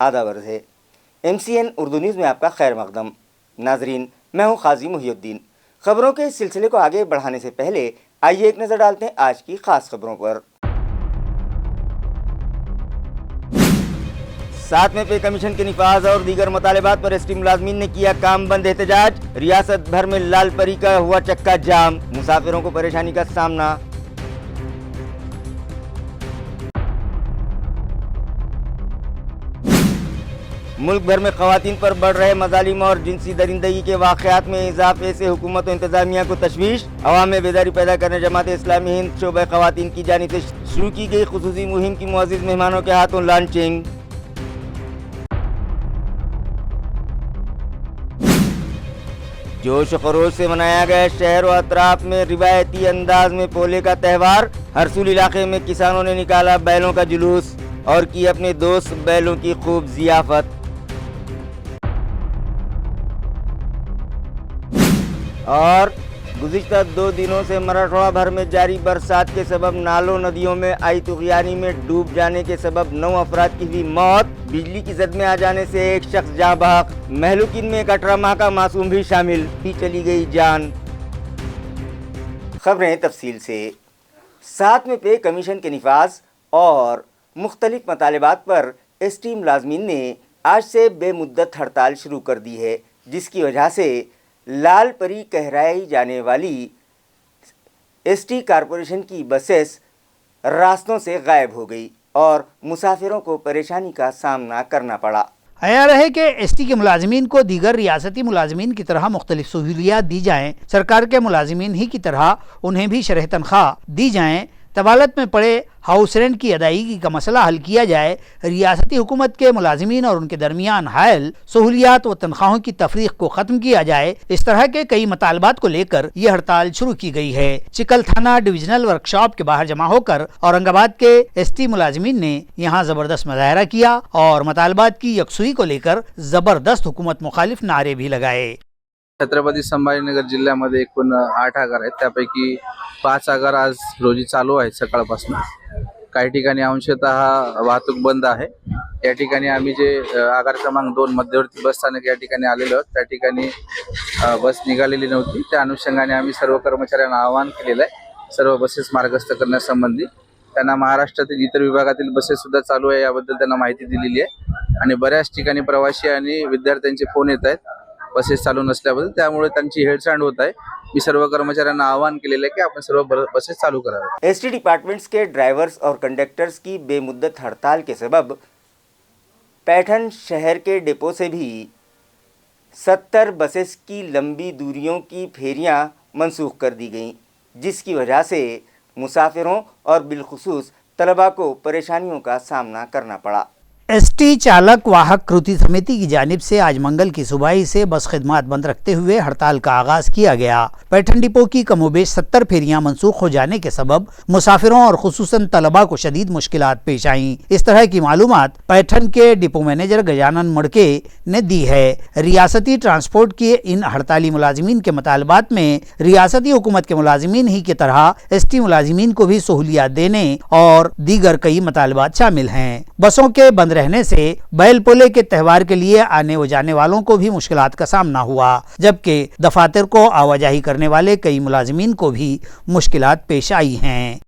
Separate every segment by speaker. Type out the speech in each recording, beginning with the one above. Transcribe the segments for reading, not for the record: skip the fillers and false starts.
Speaker 1: आदाब अर्ज़ है। MCN उर्दू न्यूज़ में आपका खैर मक़दम। नाज़रीन, मैं हूँ क़ाज़ी मुहिउद्दीन। खबरों के इस सिलसिले को आगे बढ़ाने से पहले आइए एक नज़र डालते हैं आज की ख़ास खबरों पर। 7वें पे कमीशन के निफाज और दीगर मुतालबात पर ST मुलाजमीन ने किया काम बंद एहतजाज। रियासत भर में लाल परी का हुआ चक्का जाम, मुसाफिरों को परेशानी का सामना। मुल्क भर में ख़वातीन पर बढ़ रहे मज़ालिम और जिनसी दरिंदगी के वाक़यात में इजाफे से हुकूमत और इंतज़ामिया को तशवीश। अवाम में बेदारी पैदा करने जमात इस्लामी हिंद शोबे ख़वातीन की जानिब से शुरू की गई खुसूसी मुहिम की मुअज़्ज़िज़ मेहमानों के हाथों लॉन्चिंग। जोश खरोश से मनाया गया शहर व अतराफ में रिवायती अंदाज में पोले का त्यौहार। हरसूल इलाके में किसानों ने निकाला बैलों का जुलूस और की अपने दोस्त बैलों की खूब ज़ियाफ़त। और गुज़िश्ता 2 दिनों से मराठवाड़ा भर में जारी बरसात के सबब नालों नदियों में आई तुग़यानी में डूब जाने के सबब 9 अफराद की हुई मौत। बिजली की जद में आ जाने से एक शख्स जाँ बहक। महलूकिन में एक 18 माह का मासूम भी शामिल, भी चली गई जान। खबरें तफसील से। 7वें पे कमीशन के निफाज और मुख्तलिफ मतालिबात पर ST मुलाजमीन ने आज से बेमुद्दत हड़ताल शुरू कर दी है, जिसकी वजह से लाल परी कहराई जाने वाली ST कारपोरेशन की बसेस रास्तों से गायब हो गई और मुसाफिरों को परेशानी का सामना करना पड़ा।
Speaker 2: आया रहे कि ST के मुलाजमीन को दीगर रियासती मुलाजमीन की तरह मुख्तलिफ सहूलियात दी जाएँ, सरकार के मुलाजमीन ही की तरह उन्हें भी शरह तनख्वाह दी जाएँ, तबालत में पड़े हाउस रेंट की अदायगी का मसला हल किया जाए, रियासती हुकूमत के मुलाजमीन और उनके दरमियान हायल सहूलियात व तनख्वाहों की तफरीक को ख़त्म किया जाए। इस तरह के कई मतालबात को लेकर ये हड़ताल शुरू की गई है। चिकल थाना डिविजनल वर्कशॉप के बाहर जमा होकर औरंगाबाद के ST मुलाजमीन ने यहाँ ज़बरदस्त मुजाहरा किया और मतालबात की यकसुई को लेकर ज़बरदस्त हुकूमत मुखालिफ नारे भी लगाए।
Speaker 3: छत्रपती संभाजीनगर जिल्ह्यामध्ये एकूण 8 आगार आहेत, त्यापैकी 5 आगार आज रोजी चालू आहेत सकाळपासून। काही ठिकाणी अंशतः वाहतूक बंद आहे। या ठिकाणी आम्ही जे आगार क्रमांक 2 मध्यवर्ती बस स्थानक या ठिकाणी आलेलो आहोत, त्या ठिकाणी बस निघालेली नव्हती। त्या अनुषंगाने आम्ही सर्व कर्मचाऱ्यांना आवाहन केलेलं आहे सर्व बसेस मार्गस्थ करण्यासंबंधी। त्यांना महाराष्ट्रातील इतर विभागातील बसेस सुद्धा चालू आहे याबद्दल त्यांना माहिती दिलेली आहे आणि बऱ्याच ठिकाणी प्रवासी आणि विद्यार्थ्यांचे फोन येत आहेत बसेस चालू नसल्याबद्दल, त्यामुळे त्यांची हेळसांड होत आहे। मी सर्व कर्मचाऱ्यांना आवाहन केलेलं आहे की आपण सर्व बसेस चालू करावे।
Speaker 1: ST डिपार्टमेंट्स के ड्राइवर्स और कंडक्टर्स की बेमुद्दत हड़ताल के सबब पैठन शहर के डिपो से भी 70 बसेस की लंबी दूरियों की फेरियां मनसूख कर दी गईं, जिसकी वजह से मुसाफिरों और बिलखुसूस तलबा को परेशानियों का सामना करना पड़ा।
Speaker 2: ST चालक वाहक कृति समिति की जानिब से आज मंगल की सुबह से बस खिदमात बंद रखते हुए हड़ताल का आगाज किया गया। पैठन डिपो की कमोबेश 70 फेरियां मनसूख हो जाने के सबब मुसाफिरों और खुसूसन तलबा को शदीद मुश्किलात पेश आईं। इस तरह की मालूमात पैठन के डिपो मैनेजर गजानन मड़के ने दी है। रियासती ट्रांसपोर्ट के इन हड़ताली मुलाजिमीन के मुतालबात में रियासती हुकूमत के मुलाजिमीन ही की तरह ST मुलाजिमीन को भी सहूलियात देने और दीगर कई मुतालबात शामिल हैं। बसों के बंद रहने से बैल पोले के त्यौहार के लिए आने व जाने वालों को भी मुश्किलात का सामना हुआ, जबकि दफातर को आवाजाही करने वाले कई मुलाजिमीन को भी मुश्किलात पेश आई हैं।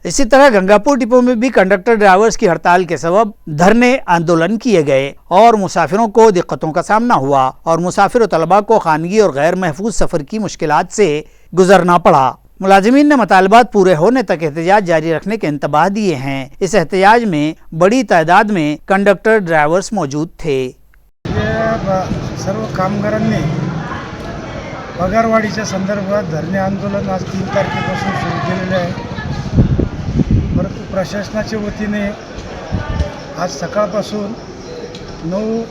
Speaker 2: इसी तरह गंगापुर डिपो में भी कंडक्टर ड्राइवर्स की हड़ताल के सबब धरने आंदोलन किए गए और मुसाफिरों को दिक्कतों का सामना हुआ और मुसाफिर और तलबा को खानगी और गैर महफूज सफ़र की मुश्किलात से गुजरना पड़ा। मुलाजिमीन ने मतालबात पूरे होने तक एहतजाज जारी रखने के इंतबाह दिए हैं। इस एहतजाज में बड़ी तादाद में कंडक्टर ड्राइवर्स मौजूद थे।
Speaker 4: सर्व कामगारांनी पगारवाढीच्या संदर्भात धरणे आंदोलन आज 3 तारखेपासून सुरू केलेले आहे, परंतु प्रशासनाच्या वतीने आज सकाळपासून 9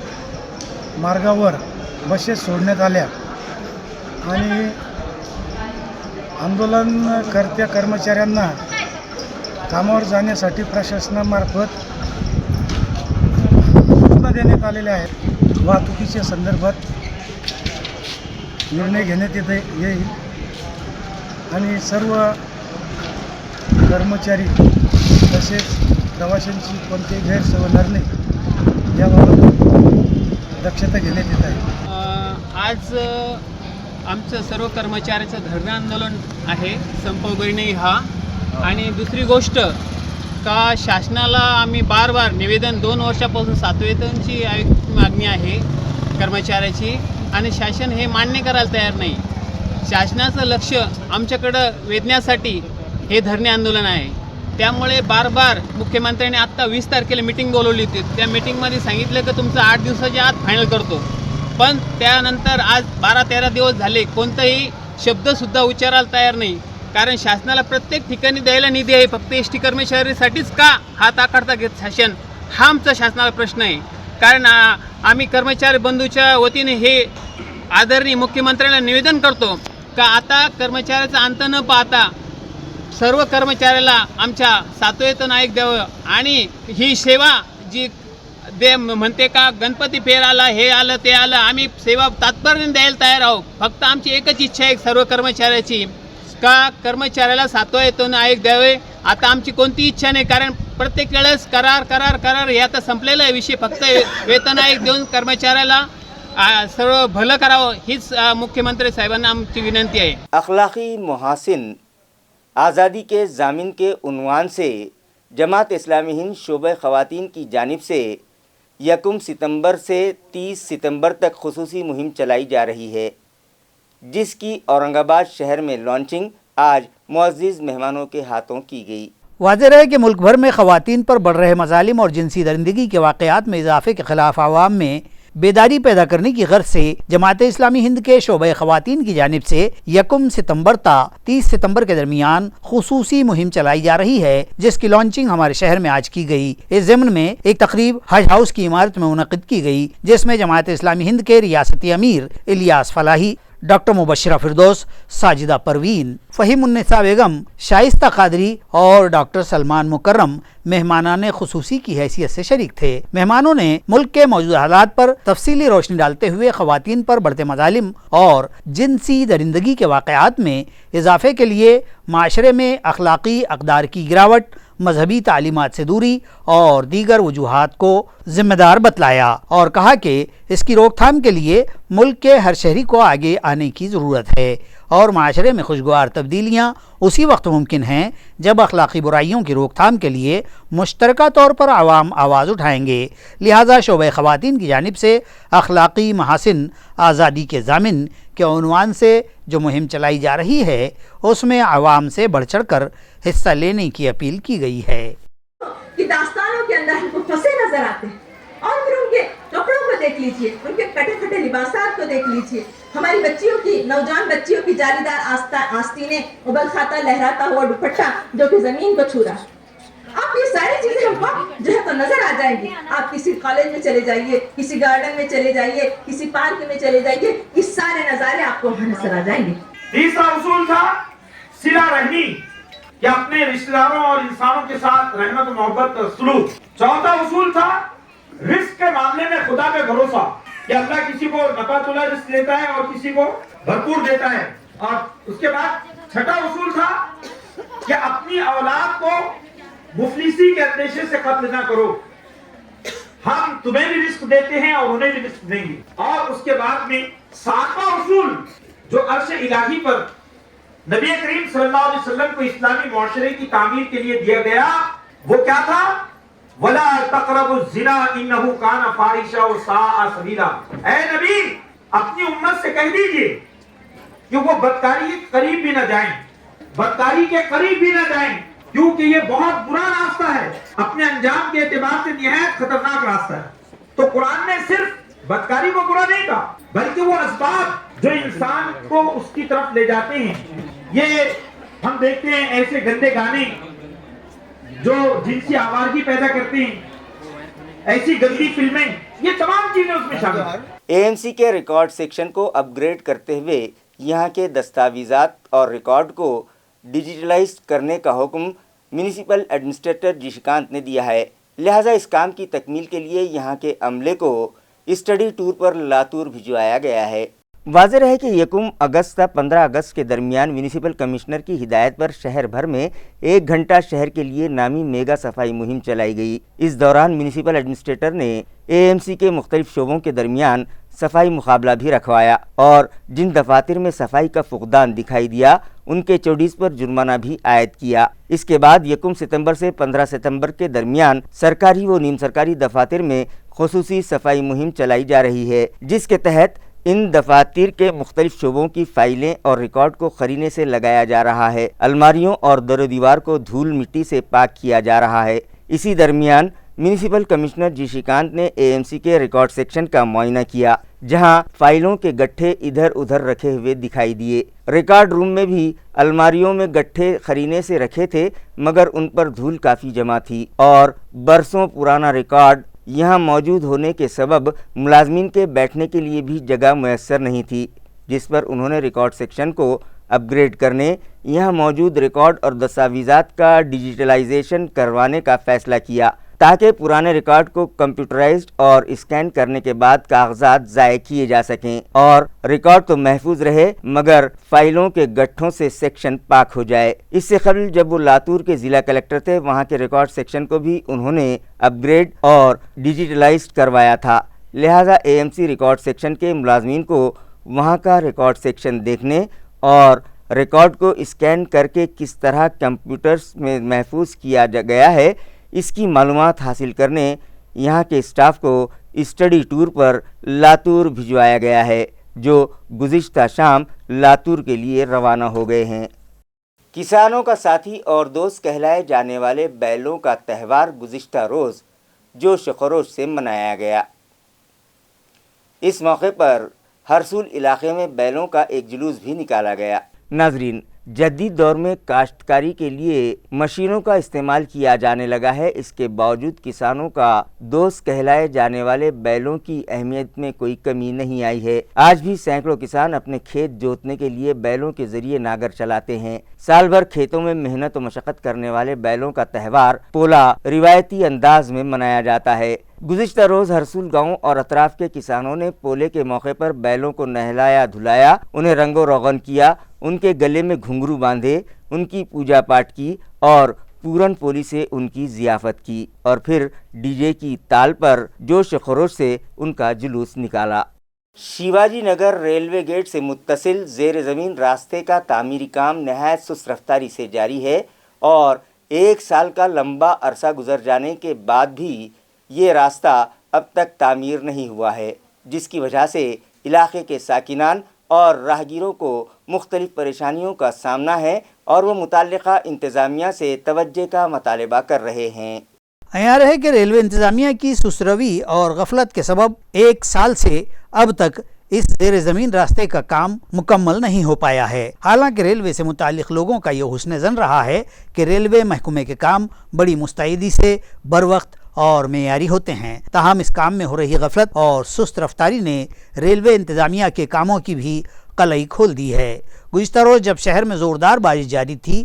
Speaker 4: मार्गावर बसेस सोडण्यात आल्या आणि आंदोलनकर्त्या कर्मचाऱ्यांना कामावर जाण्यासाठी प्रशासनामार्फत सूचना देण्यात आलेल्या आहेत। वाहतुकीच्या संदर्भात निर्णय घेण्यात येईल आणि सर्व कर्मचारी तसेच प्रवाशांची कोणतीही गैरसोय होणार नाही याबाबत दक्षता घेण्यात येत आहे.
Speaker 5: आज आमचं सर्व कर्मचाऱ्याचं धरणं आंदोलन आहे, संप वगैरे नाही हा. आणि दुसरी गोष्ट का शासनाला आम्ही बार निवेदन 2 वर्षापासून 7 वेतनची मागणी आहे कर्मचाऱ्याची, आणि शासन हे मान्य करायला तयार नाही. शासनाचं लक्ष आमच्याकडं वेधण्यासाठी हे धरणे आंदोलन आहे. त्यामुळे बार मुख्यमंत्र्यांनी आत्ता 20 तारखेला मीटिंग बोलवली होती. त्या मीटिंगमध्ये सांगितलं की तुमचं 8 दिवसाच्या आत फायनल करतो, पण त्यानंतर आज 12-13 दिवस झाले कोणताही शब्दसुद्धा उच्चारायला तयार नाही. कारण शासनाला प्रत्येक ठिकाणी द्यायला निधी आहे, फक्त एस टी कर्मचाऱ्यासाठीच का हात आकारता घेत शासन, हा आमचा शासनाला प्रश्न आहे. कारण आम्ही कर्मचारी बंधूच्या वतीने हे आदरणीय मुख्यमंत्र्यांना निवेदन करतो का आता कर्मचाऱ्याचा अंत न पाहता सर्व कर्मचाऱ्याला आमच्या 7 वेतन आयोग द्यावं. आणि ही सेवा जी म्हणते का गणपती फेर आला, हे आलं ते आलं, आम्ही सेवा तात्पर्याने द्यायला तयार आहोत. फक्त आमची एकच इच्छा आहे सर्व कर्मचाऱ्याची का कर्मचाऱ्याला 7 वेतन आयोग द्यावे. आता आमची कोणती इच्छा नाही, कारण प्रत्येक वेळेस करार हे आता संपलेला आहे विषय. फक्त वेतन आयोग देऊन कर्मचाऱ्याला सर्व भलं करावं हीच मुख्यमंत्री साहेबांना आमची विनंती आहे.
Speaker 1: अखलाकी मुहासिन आज़ादी के ज़ामिन के उन्वान से जमात इस्लामी हिंद शोबे ख़वातीन की जानिब से 1 सितंबर से 30 सितंबर तक खुसूसी मुहिम चलाई जा रही है, जिसकी औरंगाबाद शहर में लॉन्चिंग आज मुअज़्ज़िज़ मेहमानों के हाथों की गई.
Speaker 2: वाज़ेह है कि मुल्क भर में ख़वातीन पर बढ़ रहे मज़ालिम और जिनसी दरिंदगी के वाक़यात में इजाफ़े के ख़िलाफ़ आवाम में बेदारी पैदा करने की गर्ज से जमात इस्लामी हिंद के शोबे ख़वातीन की जानिब से 1 सितंबर ता 30 सितंबर के दरमियान खुसूसी मुहिम चलाई जा रही है, जिसकी लॉन्चिंग हमारे शहर में आज की गई. इस ज़िम्न में एक तकरीब हज हाउस की इमारत में मुनक़िद की गई, जिसमें जमात इस्लामी हिंद के रियासती अमीर इलियास फलाही, डॉक्टर मुबश्शिरा फिरदौस, साजिदा परवीन, फ़हीमुन्निसा बेगम, शाइस्ता कादरी और डॉक्टर सलमान मुकर्रम मेहमानाने खुसूसी की हैसियत से शरीक थे. मेहमानों ने मुल्क के मौजूदा हालात पर तफसीली रोशनी डालते हुए ख़वातीन पर बढ़ते मज़ालिम और जिनसी दरिंदगी के वाक़यात में इजाफ़े के लिए माशरे में अखलाकी अक़दार की गिरावट, मजहबी तालीमात से दूरी और दीगर वजूहात को ज़िम्मेदार बतलाया और कहा कि इसकी रोकथाम के लिए मुल्क के हर शहरी को आगे आने की ज़रूरत है और माशरे में खुशगवार तब्दीलियाँ उसी वक्त मुमकिन हैं जब अखलाकी बुराइयों की रोकथाम के लिए मुश्तरका तौर पर आवाम आवाज़ उठाएंगे. लिहाजा शोबे ख़वातीन की जानिब से अखलाकी महासिन आज़ादी के ज़ामिन के उन्वान से जो मुहिम चलाई जा रही है उसमें आवाम से बढ़ चढ़ कर हिस्सा लेने की अपील की गई है.
Speaker 6: कि दास्तानों के अंदर हमको फंसे नजर आते हैं, और फिर उनके कपड़ों को देख लीजिए, उनके कटे फटे लिबासात को देख लीजिए, हमारी बच्चियों की, नौजवान बच्चियों की जालीदार आस्तीनें, उबल खाता लहराता हुआ दुपट्टा जो कि जमीन को छू रहा है. आप ये सारी चीजें हमको जो है तो नजर आ जाएंगी. आप किसी कॉलेज में चले जाइए, किसी गार्डन में चले जाइए, किसी पार्क में चले जाइए, ये सारे नजारे आपको वहां नजर आ जाएंगे.
Speaker 7: तीसरा उसूल था सिला रहमी, कि अपने रिश्तेदारों और इंसानों के साथ रहमत और मोहब्बत का सलूक. चौथा उसूल था रिस्क के मामले में खुदा पे भरोसा, कि अल्लाह किसी को नफातुल्ला रिस्क देता है और किसी को भरपूर देता है. और उसके बाद छठा उसूल था कि अपनी औलाद को मुफलिसी के अंदेशे से कत्ल ना करो, हम तुम्हें भी रिस्क देते हैं और उन्हें भी रिस्क देंगे. और उसके बाद में सातवां उसूल जो अर्श इलाही पर नबी करीम सल्लल्लाहु अलैहि वसल्लम को इस्लामी मुआशरे की तामीर के लिए दिया गया, वो क्या था? वला तक़रबु ज़िना इन्नहु काना फ़ाहिशा व साअ सबीला. ऐ नबी, अपनी उम्मत से कह दीजिए कि वो बदकारी के करीब भी न जाएं, बदकारी के करीब भी न जाएं, क्योंकि ये बहुत बुरा रास्ता है, अपने अंजाम के एतबार से निहायत खतरनाक रास्ता है. तो कुरान ने सिर्फ बदकारी को बुरा नहीं कहा, बल्कि वो असबाब जो इंसान को उसकी तरफ ले जाते हैं. ये हम देखते हैं ऐसे गंदे गाने जो जिनसी आवारगी पैदा करते हैं, ऐसी गंदी फिल्में, ये तमाम चीजें उसमें शामिल हैं.
Speaker 1: एएमसी के रिकॉर्ड सेक्शन को अपग्रेड करते हुए यहाँ के दस्तावेज़ात और रिकॉर्ड को डिजिटलाइज करने का हुक्म म्यूनिसिपल एडमिनिस्ट्रेटर जिशिकांत ने दिया है. लिहाजा इस काम की तकमील के लिए यहाँ के अमले को स्टडी टूर पर लातूर भिजवाया गया है. वाज़ेह है कि 1 अगस्त से 15 अगस्त के दरमियान म्यूनिसिपल कमिश्नर की हिदायत पर शहर भर में 1 घंटा शहर के लिए नामी मेगा सफाई मुहिम चलाई गई. इस दौरान म्यूनिसिपल एडमिनिस्ट्रेटर ने एएमसी के मुख्तलिफ शोबों के दरमियान सफाई मुकाबला भी रखवाया और जिन दफातर में सफाई का फुकदान दिखाई दिया उनके चौड़ीस पर जुर्माना भी आयद किया। इसके बाद 1 सितंबर से 15 सितंबर के दरमियान सरकारी व नीम सरकारी दफातर में खुसूसी सफाई मुहिम चलाई जा रही है, जिसके तहत इन दफातर के मुख्तलिफ शोबों की फाइलें और रिकॉर्ड को खरीने से लगाया जा रहा है। अलमारियों और दरो दीवार को धूल मिट्टी से पाक किया जा रहा है। इसी दरमियान म्यूनिसिपल कमिश्नर जी श्रीकांत ने एएमसी के रिकॉर्ड सेक्शन का मुआयना किया, जहां फाइलों के गट्ठे इधर उधर रखे हुए दिखाई दिए। रिकॉर्ड रूम में भी अलमारियों में गट्ठे खरीने से रखे थे, मगर उन पर धूल काफ़ी जमा थी और बरसों पुराना रिकॉर्ड यहाँ मौजूद होने के सबब मुलाजमीन के बैठने के लिए भी जगह मुयस्सर नहीं थी, जिस पर उन्होंने रिकॉर्ड सेक्शन को अपग्रेड करने, यहाँ मौजूद रिकॉर्ड और दस्तावेज़ात का डिजिटलाइजेशन करवाने का फ़ैसला किया, ताकि पुराने रिकॉर्ड को कंप्यूटराइज्ड और स्कैन करने के बाद कागजात ज़ाय किए जा सकें और रिकॉर्ड तो महफूज रहे मगर फाइलों के गट्ठों से सेक्शन पाक हो जाए। इससे कबल जब वो लातूर के ज़िला कलेक्टर थे, वहाँ के रिकॉर्ड सेक्शन को भी उन्होंने अपग्रेड और डिजिटलाइज्ड करवाया था। लिहाजा एएमसी रिकॉर्ड सेक्शन के मुलाजमीन को वहाँ का रिकॉर्ड सेक्शन देखने और रिकॉर्ड को स्कैन करके किस तरह कंप्यूटर्स में महफूज किया गया है, इसकी मालूमात हासिल करने यहाँ के स्टाफ को स्टडी टूर पर लातूर भिजवाया गया है, जो गुज़िश्ता शाम लातूर के लिए रवाना हो गए हैं। किसानों का साथी और दोस्त कहलाए जाने वाले बैलों का त्यौहार गुज़िश्ता रोज़ जोश खरोश से मनाया गया। इस मौके पर हरसूल इलाके में बैलों का एक जुलूस भी निकाला गया। नाजरीन, जदीद दौर में काश्तकारी के लिए मशीनों का इस्तेमाल किया जाने लगा है। इसके बावजूद किसानों का दोस्त कहलाए जाने वाले बैलों की अहमियत में कोई कमी नहीं आई है। आज भी सैकड़ों किसान अपने खेत जोतने के लिए बैलों के जरिए नागर चलाते हैं। साल भर खेतों में मेहनत और मशक्कत करने वाले बैलों का त्यौहार पोला रिवायती अंदाज में मनाया जाता है। गुज़िश्ता रोज़ हरसूल गांव और अतराफ के किसानों ने पोले के मौके पर बैलों को नहलाया धुलाया, उन्हें रंगो रोगन किया, उनके गले में घुंघरू बांधे, उनकी पूजा पाठ की और पूरन पोली से उनकी ज़ियाफ़त की और फिर डीजे की ताल पर जोश खरोश से उनका जुलूस निकाला। शिवाजी नगर रेलवे गेट से मुत्तसिल ज़ेर ज़मीन रास्ते का तामीरी काम नहायत सुस्त रफ्तारी से जारी है और 1 साल का लंबा अरसा गुजर जाने के बाद भी ये रास्ता अब तक तामीर नहीं हुआ है, जिसकी वजह से इलाके के साकिनान और राहगीरों को मुख्तलिफ परेशानियों का सामना है और वो मुताल्लिका इंतज़ामिया से तवज्जो का मुतालबा कर रहे हैं।
Speaker 2: यहाँ रहे कि रेलवे इंतज़ामिया की सुसरवी और गफलत के सबब 1 साल से अब तक इस ज़ेर ज़मीन रास्ते का काम मुकम्मल नहीं हो पाया है। हालांकि रेलवे से मुतालिक लोगों का यह हुस्न ज़न रहा है कि रेलवे महकमे के काम बड़ी मुस्तैदी से बर वक्त और मेयारी होते हैं। ताहम इस काम में हो रही गफलत और सुस्त रफ्तारी ने रेलवे इंतज़ामिया के कामों की भी कलई खोल दी है। गुज़िश्ता रोज़ जब शहर में ज़ोरदार बारिश जारी थी,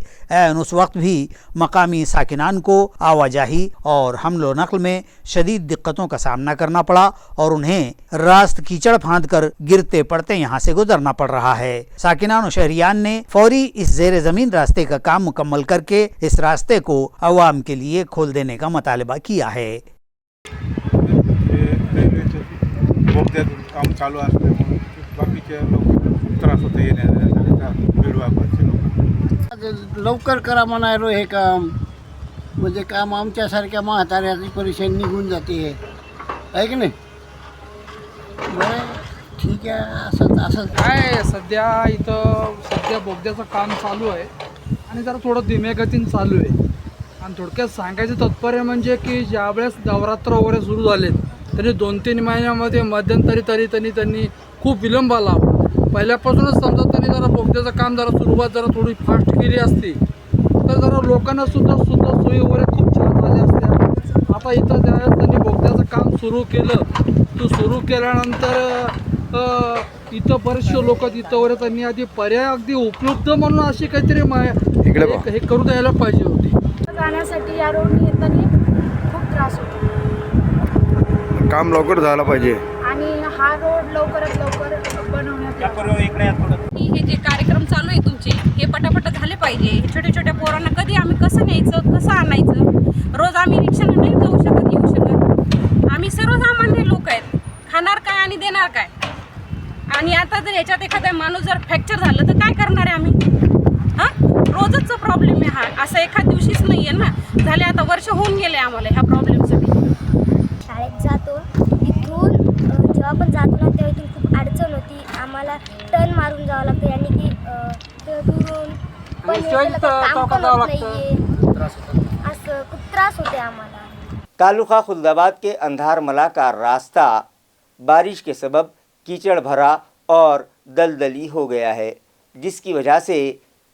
Speaker 2: उस वक्त भी मकामी साकिनान को आवाजाही और हमलो नकल में शदीद दिक्कतों का सामना करना पड़ा और उन्हें रास्त कीचड़ फांद कर गिरते पड़ते यहाँ से गुजरना पड़ रहा है। साकिनान और शहरियान ने फौरी इस ज़ेर ज़मीन रास्ते का काम मुकम्मल करके इस रास्ते को अवाम के लिए खोल देने का मुतालबा किया है।
Speaker 8: काम चालू असल्यामुळे बाकीचे लोक त्रास होतो येण्याचा
Speaker 9: लवकर करा म्हणालो हे काम, म्हणजे काम आमच्यासारख्या म्हाताऱ्याची परेशानी निघून जाते आहे की नाही? बरं ठीक आहे, असं
Speaker 10: काय सध्या बोगद्याचं काम चालू आहे आणि जरा थोडं धीम्या गतीने चालू आहे आणि थोडक्यात सांगायचं तात्पर्य म्हणजे की ज्यावेळेस नवरात्र वगैरे सुरू झालेत तरी 2-3 महिन्यामध्ये मध्यंतरी त्यांनी खूप विलंब आला। पहिल्यापासूनच समजा त्यांनी जरा बोगद्याचं काम सुरुवात थोडी फास्ट केली असती तर जरा लोकांना सुद्धा सोयी वगैरे खूप छान झाल्या असत्या। आता इथं ज्यावेळेस त्यांनी बोगद्याचं काम सुरू केल्यानंतर इथं बरेचसे लोक तिथं वगैरे त्यांनी आधी पर्याय अगदी उपलब्ध म्हणून अशी काहीतरी हे करू द्यायला पाहिजे होती।
Speaker 11: जाण्यासाठी या रोडने येताना खूप त्रास होतो,
Speaker 8: काम लवकर झालं पाहिजे
Speaker 11: आणि हा रोड लवकरात लवकर बनवण्यात हे जे कार्यक्रम चालू आहे तुमचे हे पटापट झाले पाहिजे। छोट्या छोट्या पोरांना कधी आम्ही कसं न्यायचं कसं आणायचं, रोज आम्ही रिक्षाने नाही जाऊ शकत येऊ शकत, आम्ही सर्वसामान्य लोक आहेत, खाणार काय आणि देणार काय? आणि आता जर याच्यात एखादा माणूस जर फ्रॅक्चर झालं तर काय करणार आहे आम्ही? हां, रोजचा प्रॉब्लेम आहे हा, असं एखाद दिवशीच नाही आहे ना. झाले आता वर्ष होऊन गेले आम्हाला ह्या प्रॉब्लेमसाठी.
Speaker 12: शाळेत जातो इथून, जेव्हा पण जातो ना तेव्हा इथून खूप अडचण होती. आम्हाला टर्न मारून जावं लागतं, आणि की दुरून पण काम पण होत नाहीये, असं खूप त्रास होते आम्हाला.
Speaker 1: तालुका खुलदाबाद के अंधारमला का रास्ता बारिश के सबब कीचड़ भरा और दलदली हो गया है, जिसकी वजह से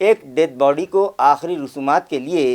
Speaker 1: एक डेड बॉडी को आखिरी रसूमात के लिए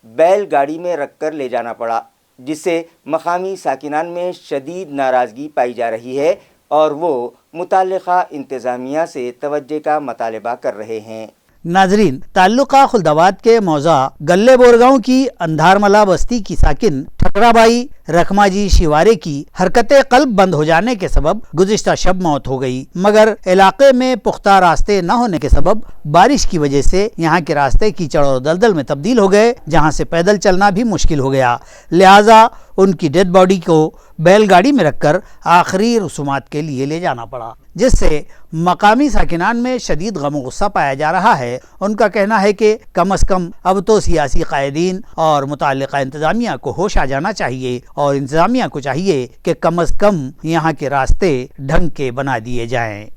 Speaker 1: बैलगाड़ी में रखकर ले जाना पड़ा, जिससे मकामी साकिनान में शदीद नाराज़गी पाई जा रही है और वो मुताल्लिक़ा इंतज़ामिया से तवज्जो का मुतालबा कर रहे हैं।
Speaker 2: नाजरीन, ताल्लुका खुलदाबाद के मौजा गल्ले बोरगांव की अंधारमला बस्ती की साकिन ठकराबाई रखमाजी शिवारे की हरकतें कल्ब बंद हो जाने के सबब गुज़िश्ता शब मौत हो गई, मगर इलाके में पुख्ता रास्ते न होने के सबब बारिश की वजह से यहाँ के रास्ते कीचड़ और दलदल में तब्दील हो गए, जहाँ से पैदल चलना भी मुश्किल हो गया। लिहाजा उनकी डेड बॉडी को बैलगाड़ी में रखकर आखिरी रसूमात के लिए ले जाना पड़ा, जिससे मकामी साकिनान में शदीद गम गुस्सा पाया जा रहा है। उनका कहना है कि कम अज़ कम अब तो सियासी कायदीन और मुताल्लिक़ा इंतज़ामिया को होश आ जाना चाहिए, और इंतज़ामिया को चाहिए कि कम अज़ कम यहाँ के रास्ते ढंग के बना दिए जाएँ।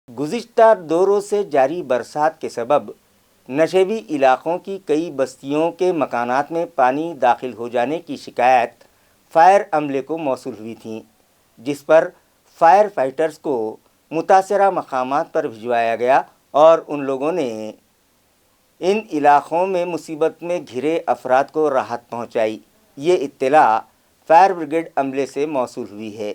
Speaker 1: गुज़िश्ता 2 रोज़ से जारी बरसात के सबब नशेबी इलाक़ों की कई बस्तियों के मकानात में पानी दाखिल हो जाने की शिकायत फायर अमले को मौसूल हुई थी, जिस पर फायर फाइटर्स को मुतासरा मकामात पर भिजवाया गया और उन लोगों ने इन इलाक़ों में मुसीबत में घिरे अफराद को राहत पहुँचाई। ये इत्तला फायर ब्रिगेड अमले से मौसूल हुई है।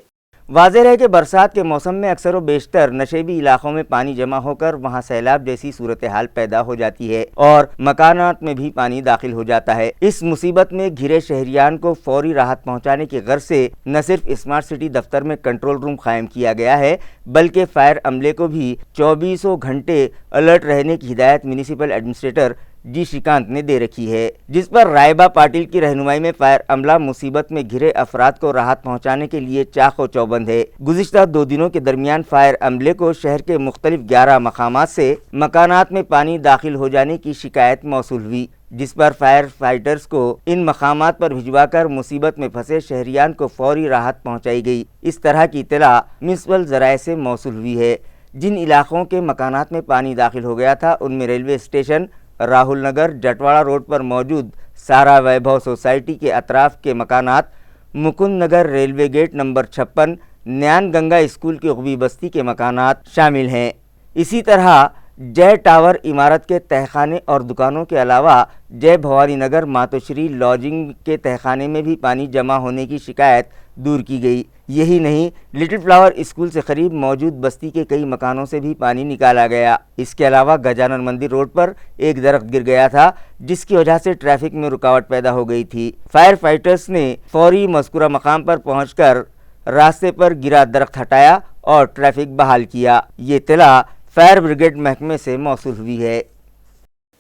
Speaker 1: वाज़ेह है कि बरसात के मौसम में अक्सर व बेशतर नशेबी इलाक़ों में पानी जमा होकर वहाँ सैलाब जैसी सूरत हाल पैदा हो जाती है और मकानात में भी पानी दाखिल हो जाता है। इस मुसीबत में घिरे शहरियान को फौरी राहत पहुँचाने की गर्ज से न सिर्फ स्मार्ट सिटी दफ्तर में कंट्रोल रूम कायम किया गया है, बल्कि फायर अमले को भी 24 घंटे अलर्ट रहने की हिदायत म्यूनिसिपल एडमिनिस्ट्रेटर जी श्रीकांत ने दे रखी है, जिस पर रायबा पाटिल की रहनुमाई में फायर अमला मुसीबत में घिरे अफराद को राहत पहुंचाने के लिए चाको चौबंद है। गुज़िश्ता 2 दिनों के दरमियान फायर अमले को शहर के मुख्तलिफ 11 मकामात से मकानात में पानी दाखिल हो जाने की शिकायत मौसूल हुई, जिस पर फायर फाइटर्स को इन मकामात पर भिजवाकर मुसीबत में फंसे शहरियान को फौरी राहत पहुँचाई गई। इस तरह की इत्तला म्युनिसिपल ज़राए से मौसूल हुई है। जिन इलाक़ों के मकानात में पानी दाखिल हो गया था उनमें railway station, Rahul Nagar, Jatwada road पर मौजूद सारा वैभव सोसाइटी के अतराफ के मकानात, Mukund Nagar railway gate number 56, Nyan Ganga school की ग़ुबी बस्ती के मकानात शामिल हैं। इसी तरह जय टावर इमारत के तहखाने और दुकानों के अलावा जय भवानी नगर मातोश्री लॉजिंग के तहखाने में भी पानी जमा होने की शिकायत दूर की गई। यही नहीं, लिटिल फ्लावर स्कूल से करीब मौजूद बस्ती के कई मकानों से भी पानी निकाला गया। इसके अलावा गजानन मंदिर रोड पर एक दरख्त गिर गया था, जिसकी वजह से ट्रैफिक में रुकावट पैदा हो गई थी। फायर फाइटर्स ने फौरी मज़कूरा मकाम पर पहुंचकर रास्ते पर गिरा दरख्त हटाया और ट्रैफिक बहाल किया। ये इत्तला फायर ब्रिगेड महकमे से मौसूल हुई है।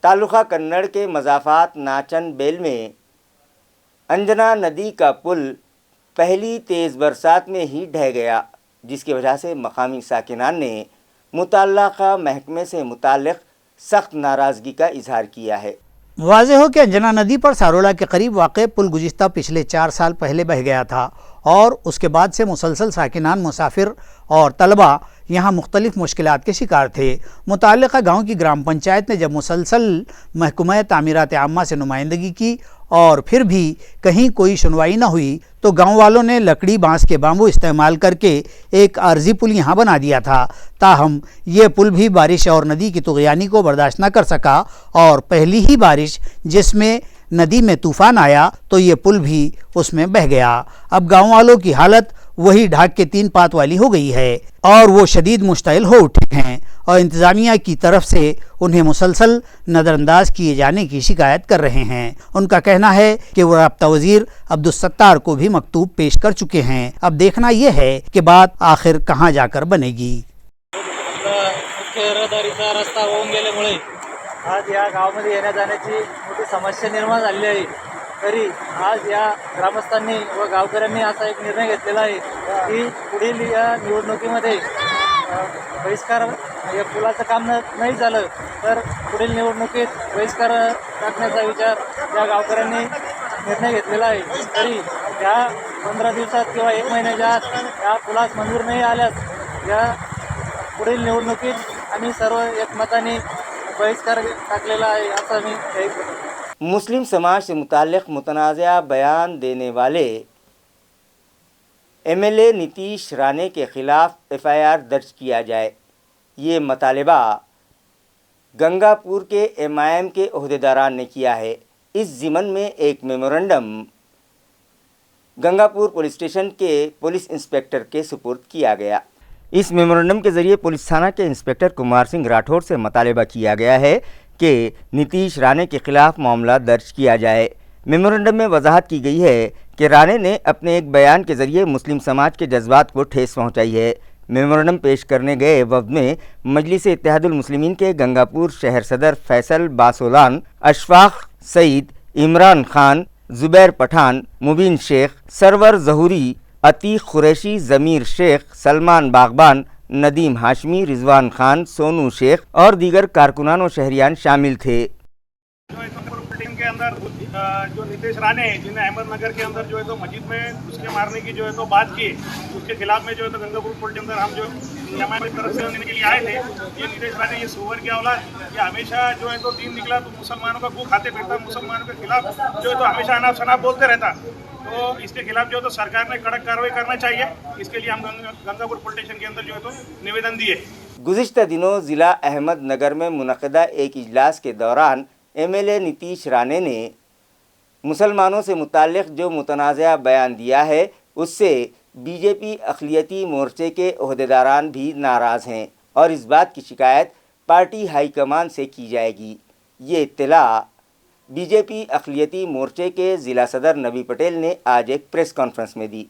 Speaker 1: तालुका कन्नड़ के मज़ाफ़ात नाचन बेल में अंजना नदी का पुल पहली तेज़ बरसात में ही ढह गया, जिसकी वजह से मकामी साकिनान ने मुतल्लका महकमे से मुताल्लिक़ सख्त नाराज़गी का इजहार किया है।
Speaker 2: वाज़ेह हो कि अंजना नदी पर सारोला के करीब वाक़ पुल गुज़िश्ता पिछले 4 साल पहले बह गया था और उसके बाद से मुसलसल साकिनान, मुसाफिर और तलबा यहाँ मुख्तलिफ मुश्किलात के शिकार थे। मुताल्लिक़ा गाँव की ग्राम पंचायत ने जब मुसलसल महकमा तामीरात आम्मा से नुमाइंदगी की और फिर भी कहीं कोई सुनवाई न हुई, तो गांव वालों ने लकड़ी, बांस के बाम्बू इस्तेमाल करके एक आर्जी पुल यहाँ बना दिया था। ताहम ये पुल भी बारिश और नदी की तुग़यानी को बर्दाश्त न कर सका और पहली ही बारिश जिसमें नदी में तूफ़ान आया तो ये पुल भी उसमें बह गया। अब गाँव वालों की हालत वही ढाक के 3 पात वाली हो गई है और वो शदीद मुश्तइल हो उठे हैं और इंतज़ामिया की तरफ से उन्हें मुसलसल नज़रअंदाज किए जाने की शिकायत कर रहे हैं। उनका कहना है कि वो राब्ता वज़ीर अब्दुलसत्तार को भी मकतूब पेश कर चुके हैं। अब देखना यह है कि बात आखिर कहाँ जाकर बनेगी।
Speaker 13: मुख्य रहदारीचा रस्ता होऊन गेल्यामुळे आज या गावामध्ये येण्या जाण्याची मोठी समस्या निर्माण झाली आहे। तरी आज या ग्रामस्थांनी व गावकऱ्यांनी असा एक निर्णय घेतलेला आहे की पुढील या निवडणुकीमध्ये बहिष्कार या पुलाचं काम नाही झालं तर पुढील निवडणुकीत बहिष्कार टाकण्याचा विचार या गावकऱ्यांनी निर्णय घेतलेला आहे. तरी या 15 दिवसात किंवा 1 महिन्याच्या आत या पुलास मंजूर नाही आल्यास या पुढील निवडणुकीत आम्ही सर्व एकमताने बहिष्कार टाकलेला आहे असं मी जाहीर करतो.
Speaker 1: मुस्लिम समाज से मुताल्लिक़ मुतनाज़ा बयान देने वाले MLA नीतीश राणे के ख़िलाफ़ FIR दर्ज किया जाए, ये मतालबा गंगापुर के MIM के ओहदेदारान ने किया है. इस ज़िमन में एक मेमोरेंडम गंगापुर पुलिस स्टेशन के पुलिस इंस्पेक्टर के सुपुर्द किया गया. इस मेमोरेंडम के ज़रिए पुलिस थाना के इंस्पेक्टर कुमार सिंह राठौर से मतालबा किया गया है कि नीतीश राणे के ख़िलाफ़ मामला दर्ज किया जाए. मेमोरेंडम में वजाहत की गई है कि राणे ने अपने एक बयान के ज़रिए मुस्लिम समाज के जज्बात को ठेस पहुंचाई है. मेमोरेंडम पेश करने गए वफ़द में मजलिस इत्तेहादुल मुस्लिमीन के गंगापुर शहर सदर फैसल बासोलान, अशफाक सईद, इमरान खान, ज़ुबैर पठान, मुबीन शेख, सरवर ज़हूरी, अतीक कुरैशी, ज़मीर शेख, सलमान बागबान, नदीम हाशमी, रिजवान खान, सोनू शेख और दीगर कारकुनान व शहरियान शामिल थे.
Speaker 7: बिल्डिंग के अंदर जो नीतीश राणे जिन्हें अहमदनगर के अंदर जो है तो मस्जिद में उसके मारने की जो है तो बात की, उसके खिलाफ में जो है तो गंगापुर पुलिस के अंदर हम जो हमारी तरफ से देने के लिए आए थे. ये नीतीश राणे ये सुअर की औलाद ये हमेशा जो है तो दिन निकला तो मुसलमानों का गू खाते फिरता, मुसलमानों के खिलाफ जो है तो हमेशा अनाप शनाप बोलते रहता. तो इसके खिलाफ जो है तो सरकार ने कड़क कार्रवाई करना चाहिए. इसके लिए हम गंगापुर पुलिस स्टेशन के अंदर जो है तो निवेदन दिए.
Speaker 1: गुज़िश्ता दिनों ज़िला अहमदनगर में मुनक़दा एक इजलास के दौरान MLA नीतीश राणे ने मुसलमानों से मुताल्लिक़ जो मुतनाज़ा बयान दिया है उससे BJP अक़लियती मोर्चे के ओहदेदारान भी नाराज़ हैं और इस बात की शिकायत पार्टी हाईकमान से की जाएगी. ये इत्तला BJP अक़लियती मोर्चे के ज़िला सदर नबी पटेल ने आज एक प्रेस कॉन्फ्रेंस में दी.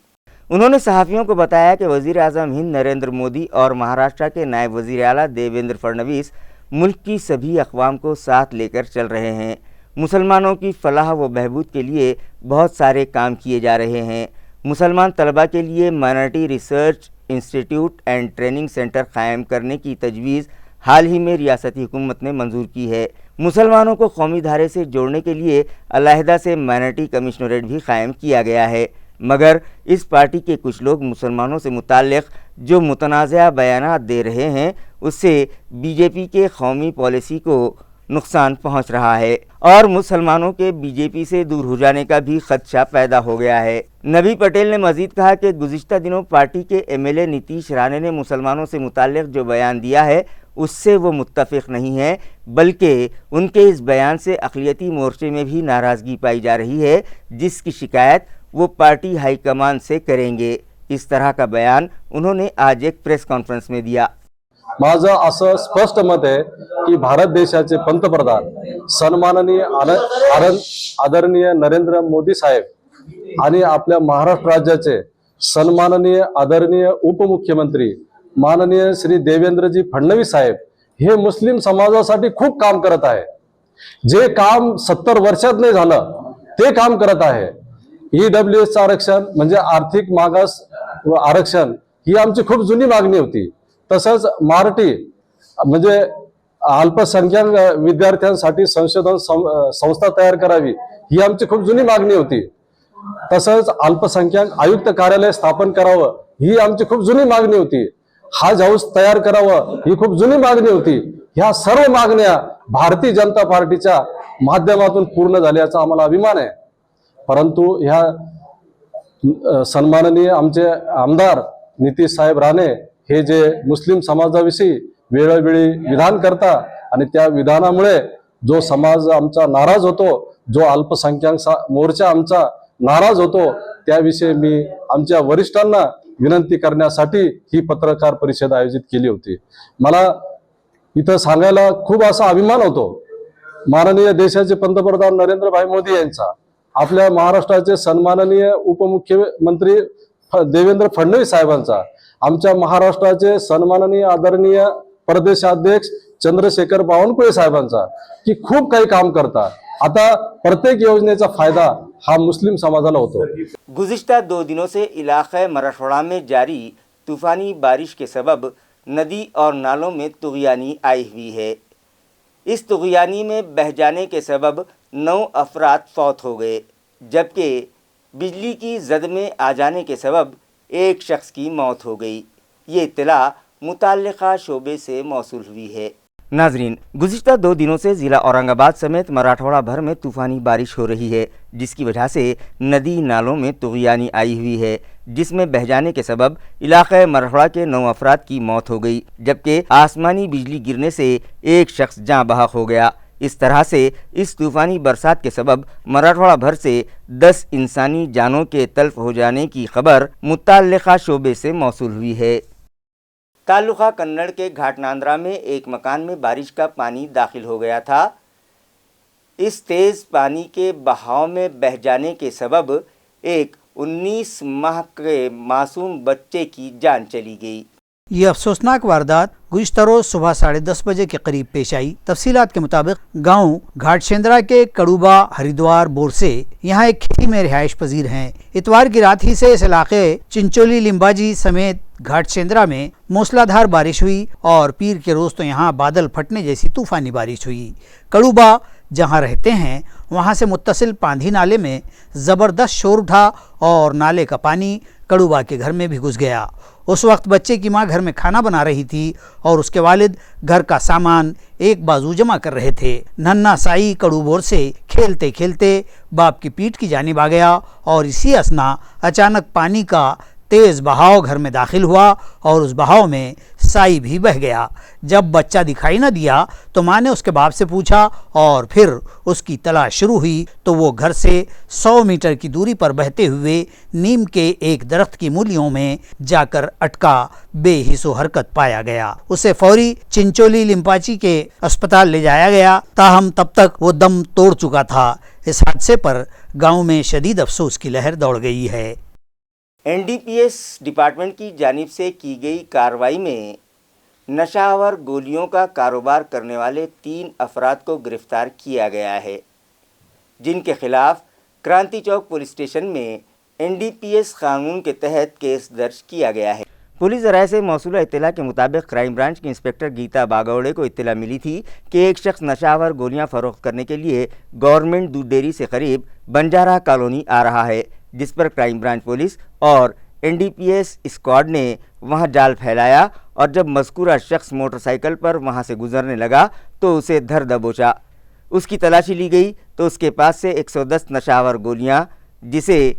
Speaker 1: उन्होंने सहाफ़ियों को बताया कि वज़ीर आज़म हिंद नरेंद्र मोदी और महाराष्ट्र के नायब वज़ीर आला देवेंद्र फडणवीस मुल्क की सभी अक़वाम को साथ लेकर चल रहे हैं. मुसलमानों की फलाह व बहबूद के लिए बहुत सारे काम किए जा रहे हैं. मुसलमान तलबा के लिए minority research institute and training centre कायम करने की तजवीज़ हाल ही में रियासती हुकूमत ने मंजूर की है. मुसलमानों को कौमी धारे से जोड़ने के लिए अलहदा से माइनॉरिटी कमिश्नरेट भी कायम किया गया है. मगर इस पार्टी के कुछ लोग मुसलमानों से मुताल्लिक़ जो मुतनाज़ा बयानात दे रहे हैं उससे BJP के कौमी पॉलिसी को नुकसान पहुंच रहा है और मुसलमानों के BJP से दूर हो जाने का भी खदशा पैदा हो गया है. नबी पटेल ने मज़ीद कहा कि गुज़िश्ता दिनों पार्टी के MLA नीतीश राणे ने मुसलमानों से मुताल्लिक़ जो बयान दिया है उससे वो मुत्तफ़िक़ नहीं है, बल्कि उनके इस बयान से अक़लियती मोर्चे में भी नाराज़गी पाई जा रही है जिसकी शिकायत वो पार्टी हाईकमान से करेंगे. इस तरह का बयान उन्होंने आज एक प्रेस कॉन्फ्रेंस में दिया.
Speaker 14: माझं असं स्पष्ट मत आहे की भारत देशाचे पंतप्रधान सन्माननीय आदरणीय नरेंद्र मोदी साहेब आणि आपल्या महाराष्ट्र राज्याचे सन्माननीय आदरणीय उपमुख्यमंत्री माननीय श्री देवेंद्रजी फडणवीस साहेब हे मुस्लिम समाजासाठी खूप काम करत आहे. जे काम 70 वर्षात नाही झालं ते काम करत आहे. EWS आरक्षण म्हणजे आर्थिक मागास व आरक्षण ही आमची खूप जुनी मागणी होती. तसंच मारटी म्हणजे अल्पसंख्याक विद्यार्थ्यांसाठी संशोधन संस्था तयार करावी ही आमची खूप जुनी मागणी होती. तसंच अल्पसंख्याक आयुक्त कार्यालय स्थापन करावं ही आमची खूप जुनी मागणी होती. हज हाऊस तयार करावं ही खूप जुनी मागणी होती. ह्या सर्व मागण्या भारतीय जनता पार्टीच्या माध्यमातून पूर्ण झाल्याचा आम्हाला अभिमान आहे. परंतु ह्या सन्माननीय आमचे आमदार नीतीश साहेब राणे हे जे मुस्लिम समाजाविषयी वेळोवेळी विधान करता आणि त्या विधानामुळे जो समाज आमचा नाराज होतो, जो अल्पसंख्याक मोर्चा आमचा नाराज होतो, त्याविषयी मी आमच्या वरिष्ठांना विनंती करण्यासाठी ही पत्रकार परिषद आयोजित केली होती. मला इथं सांगायला खूप असा अभिमान होतो माननीय देशाचे पंतप्रधान नरेंद्रभाई मोदी यांचा, आपल्या महाराष्ट्राचे सन्माननीय उपमुख्यमंत्री देवेंद्र फडणवीस साहेबांचा, आमच्या महाराष्ट्राचे सन्माननीय आदरणीय प्रदेशाध्यक्ष चंद्रशेखर बावनकुळे साहेबांचा की खूप काही काम करतात. आता प्रत्येक योजनेचा फायदा हा मुस्लिम समाजाला होतो.
Speaker 1: गुज़िश्ता 2 दिनों से इलाक़े मराठवाड़ा में जारी तूफ़ानी बारिश के सबब नदी और नालों में तुग़यानी आई हुई है। इस तुग़यानी में बह जाने के सबब 9 अफराद फौत हो गए, जबकि बिजली की जद में आ जाने के सबब एक शख्स की मौत हो गई। ये इत्तला मुताल्लिक़ा शोबे से मौसूल हुई है। नाजरीन, गुज़िश्ता 2 दिनों से ज़िला औरंगाबाद समेत मराठवाड़ा भर में तूफ़ानी बारिश हो रही है, जिसकी वजह से नदी नालों में तुग़यानी आई हुई है, जिसमें बह जाने के सबब इलाक़े मराठवाड़ा के 9 अफराद की मौत हो गई, जबकि आसमानी बिजली गिरने से एक शख्स जाँ बहक हो गया। इस तरह से इस तूफ़ानी बरसात के सबब मराठवाड़ा भर से 10 इंसानी जानों के तल्फ हो जाने की खबर मुताल्लिक़ा शोबे से मौसूल हुई है। तालुका कन्नड़ के घाटनांद्रा में एक मकान में बारिश का पानी दाखिल हो गया था। इस तेज़ पानी के बहाव में बह जाने के सबब एक 19 माह के मासूम बच्चे की जान चली गई।
Speaker 2: ये अफसोसनाक वारदात गुज़िश्ता रोज़ सुबह 10:30 बजे के करीब पेश आई। तफसीलात के मुताबिक गांव घाटशेंद्रा के कड़ूबा हरिद्वार बोरसे यहाँ एक खेती में रिहाइश पजीर हैं। इतवार की रात ही से इस इलाके चिंचोली लिम्बाजी समेत घाटशेंद्रा में मूसलाधार बारिश हुई और पीर के रोज़ तो यहाँ बादल फटने जैसी तूफ़ानी बारिश हुई। कड़ूबा जहाँ रहते हैं वहाँ से मुत्तसिल पांधी नाले में ज़बरदस्त शोर उठा और नाले का पानी कड़ूबा के घर में भी घुस गया। उस वक्त बच्चे की मां घर में खाना बना रही थी और उसके वालिद घर का सामान एक बाजू जमा कर रहे थे। नन्ना साई कड़ूबोर से खेलते खेलते बाप की पीठ की जानिब आ गया और इसी असना अचानक पानी का तेज़ बहाव घर में दाखिल हुआ और उस बहाव में साई भी बह गया। जब बच्चा दिखाई न दिया तो माँ ने उसके बाप से पूछा और फिर उसकी तलाश शुरू हुई तो वो घर से 100 मीटर की दूरी पर बहते हुए नीम के एक दरख्त की मूलियों में जाकर अटका बेहिसो हरकत पाया गया। उसे फौरी चिंचोली लिम्पाची के अस्पताल ले जाया गया, ताहम तब तक वो दम तोड़ चुका था। इस हादसे पर गाँव में शदीद अफसोस की लहर दौड़ गई है।
Speaker 1: एनडीपीएस डिपार्टमेंट की जानिब से की गई कार्रवाई में नशावर गोलियों का कारोबार करने वाले 3 अफराद को गिरफ्तार किया गया है, जिनके खिलाफ क्रांति चौक पुलिस स्टेशन में एनडीपीएस कानून के तहत केस दर्ज किया गया है। पुलिस ज़राए से मौसूला इत्तला के मुताबिक क्राइम ब्रांच की इंस्पेक्टर गीता बागौड़े को इत्तला मिली थी कि एक शख्स नशावर गोलियां फरोख्त करने के लिए गवर्नमेंट दूध डेयरी से करीब बंजारा कॉलोनी आ रहा है, जिस पर क्राइम ब्रांच पुलिस और एनडीपीएस स्क्वाड ने वहां जाल फैलाया और जब मज़कूरा शख्स मोटरसाइकिल पर वहां से गुजरने लगा तो उसे धर दबोचा। उसकी तलाशी ली गई तो उसके पास से 110 नशावर गोलियां, जिसे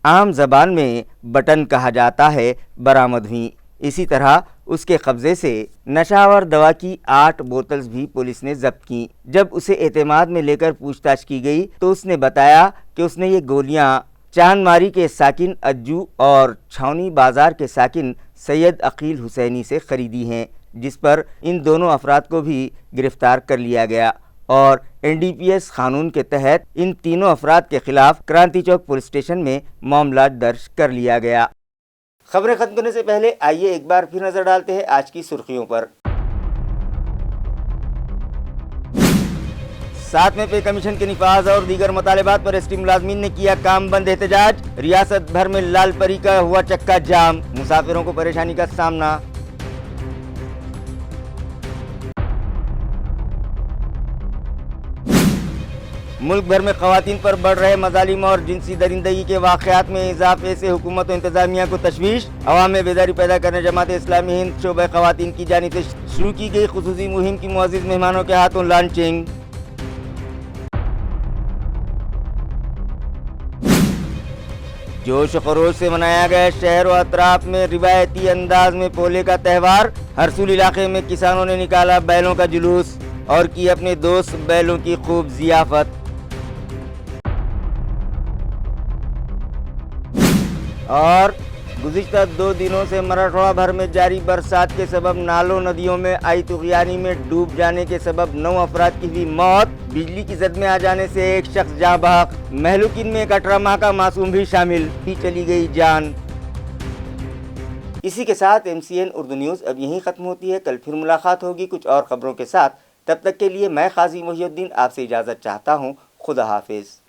Speaker 1: आम ज़बान में बटन कहा जाता है, बरामद हुई। इसी तरह उसके कब्ज़े से नशावर दवा की 8 बोतल्स भी पुलिस ने जब्त की। जब उसे एतमाद में लेकर पूछताछ की गई तो उसने बताया कि उसने ये गोलियां चांदमारी के साकिन अज्जू और छावनी बाज़ार के साकिन सैयद अकील हुसैनी से ख़रीदी हैं, जिस पर इन दोनों अफराद को भी गिरफ़्तार कर लिया गया और एनडीपीएस कानून के तहत इन तीनों अफराद के खिलाफ क्रांति चौक पुलिस स्टेशन में मामला दर्ज कर लिया गया। खबरें ख़त्म करने से पहले आइए एक बार फिर नज़र डालते हैं आज की सुर्खियों पर। 7वें पे कमीशन के निफाज और दीगर मुतालबात पर एसटी मुलाजमीन ने किया काम बंद एहतजाज। रियासत भर में लाल परी का हुआ चक्का जाम, मुसाफिरों को परेशानी का सामना। मुल्क भर में ख़वातीन पर बढ़ रहे मजालिम और जिनसी दरिंदगी के वाक़यात में इजाफे से हुकूमत और इंतज़ामिया को तशवीश। अवाम में बेदारी पैदा करने जमात इस्लामी हिंद शोबे ख़वातीन की जानिब से शुरू की गई खुसूसी मुहिम की मुअज़्ज़िज़ मेहमानों के हाथों लॉन्चिंग। जोश खरोश से मनाया गया शहर और अतराफ में रिवायती अंदाज में पोले का त्यौहार। हरसूल इलाके में किसानों ने निकाला बैलों का जुलूस और की अपने दोस्त बैलों की खूब ज़ियाफ़त। और गुज़िश्ता 2 दिनों से मराठवाड़ा भर में जारी बरसात के सबब नालों नदियों में आई तुग़यानी में डूब जाने के सबब 9 अफराद की हुई मौत। बिजली की जद में आ जाने से एक शख्स जाँ बहक। महलूकिन में एक 18 माह का मासूम भी शामिल, ही चली गई जान। इसी के साथ MCN उर्दू न्यूज़ अब यहीं ख़त्म होती है। कल फिर मुलाकात होगी कुछ और ख़बरों के साथ। तब तक के लिए मैं क़ाज़ी मोहिउद्दीन आपसे इजाज़त चाहता हूँ। खुदा हाफिज़।